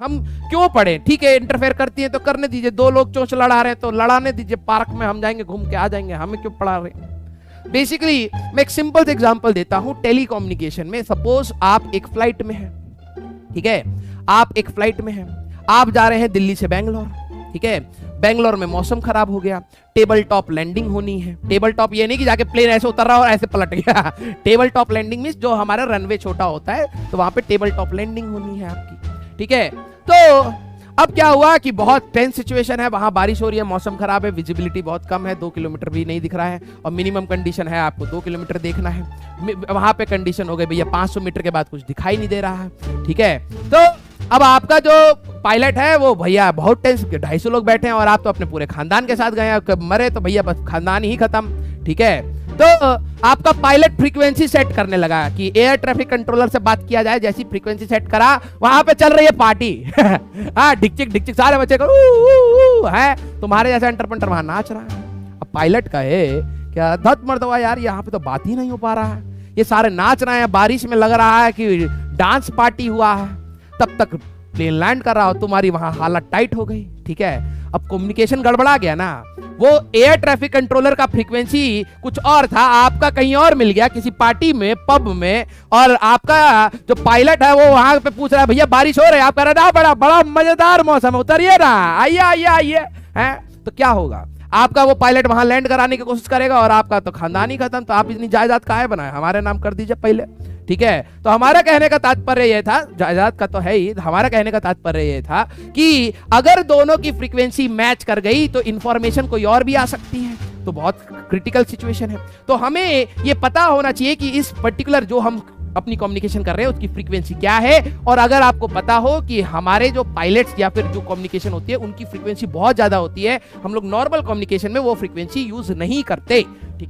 हम क्यों पढ़े? ठीक है, इंटरफेयर करती है तो करने दीजिए, दो लोग चोंच लड़ा रहे हैं तो लड़ाने दीजिए, पार्क में हम जाएंगे, घूम के आ जाएंगे, हमें क्यों पढ़ा रहे? बेसिकली मैं एक सिंपल से एग्जांपल देता हूं टेलीकम्युनिकेशन में। सपोज आप एक फ्लाइट में हैं, ठीक है, आप एक फ्लाइट में हैं, आप जा रहे हैं दिल्ली से बेंगलोर, ठीक है, बेंगलोर में मौसम खराब हो गया, टेबल टॉप लैंडिंग होनी है। टेबल टॉप ये नहीं कि जाके प्लेन ऐसे उतर रहा और ऐसे पलट गया टेबल टॉप लैंडिंग मींस जो हमारा रनवे छोटा होता है तो वहां पे टेबल टॉप लैंडिंग होनी है आपकी, ठीक है। तो अब क्या हुआ कि बहुत टेंस सिचुएशन है, वहां बारिश हो रही है, मौसम खराब है, विजिबिलिटी बहुत कम है, 2 किलोमीटर भी नहीं दिख रहा है, और मिनिमम कंडीशन है आपको 2 किलोमीटर देखना है। वहां पे कंडीशन हो गई भैया 500 मीटर के बाद कुछ दिखाई नहीं दे रहा है, ठीक है। तो अब आपका जो पायलट है वो भैया बहुत टेंस, 250 लोग बैठे हैं और आप तो अपने पूरे खानदान के साथ गए हैं, मरे तो भैया बस खानदान ही खत्म, ठीक है। तो आपका पायलट फ्रीक्वेंसी सेट करने लगा कि एयर ट्रैफिक कंट्रोलर से बात किया जाए। जैसी फ्रीक्वेंसी सेट करा, वहां पे चल रही है पार्टी हाँ, डिकचिक डिकचिक सारे बच्चे को है, तुम्हारे जैसा एंटरप्रेन्योर वहां नाच रहा है। अब पायलट का है क्या धत मर्दवा यार, यहाँ पे तो बात ही नहीं हो पा रहा है, ये सारे नाच रहे हैं, बारिश में लग रहा है कि डांस पार्टी हुआ है, तब तक प्लेन लैंड कर रहा हो, तुम्हारी वहां हालत टाइट हो गई, ठीक है। अब कम्युनिकेशन गड़बड़ा गया ना, वो एयर ट्रैफिक कंट्रोलर का फ्रीक्वेंसी कुछ और था, आपका कहीं और मिल गया किसी पार्टी में, पब में, और आपका जो पायलट है वो वहां पे पूछ रहा है भैया बारिश हो रही है, आप कह रहे हैं बड़ा बड़ा मजेदार मौसम है, उतरिए ना, आइए आइए आइए, हैं तो क्या होगा? आपका वो पायलट वहां लैंड कराने की कोशिश करेगा और आपका तो खानदान ही खत्म। तो आप इतनी जायदाद काहे बनाए, हमारे नाम कर दीजिए पहले, ठीक है। तो हमारा कहने का तात्पर्य ये था, जायदाद का तो है ही, हमारा कहने का तात्पर्य ये था कि अगर दोनों की फ्रीक्वेंसी मैच कर गई तो इंफॉर्मेशन कोई और भी आ सकती है, तो बहुत क्रिटिकल सिचुएशन है। तो हमें ये पता होना चाहिए कि इस पर्टिकुलर जो हम अपनी कम्युनिकेशन कर रहे हैं उसकी फ्रीक्वेंसी क्या है। और अगर आपको पता हो कि हमारे जो पायलट्स या फिर जो कम्युनिकेशन होती है उनकी फ्रीक्वेंसी बहुत ज्यादा होती है, हम लोग नॉर्मल कम्युनिकेशन में वो फ्रीक्वेंसी यूज नहीं करते, ठीक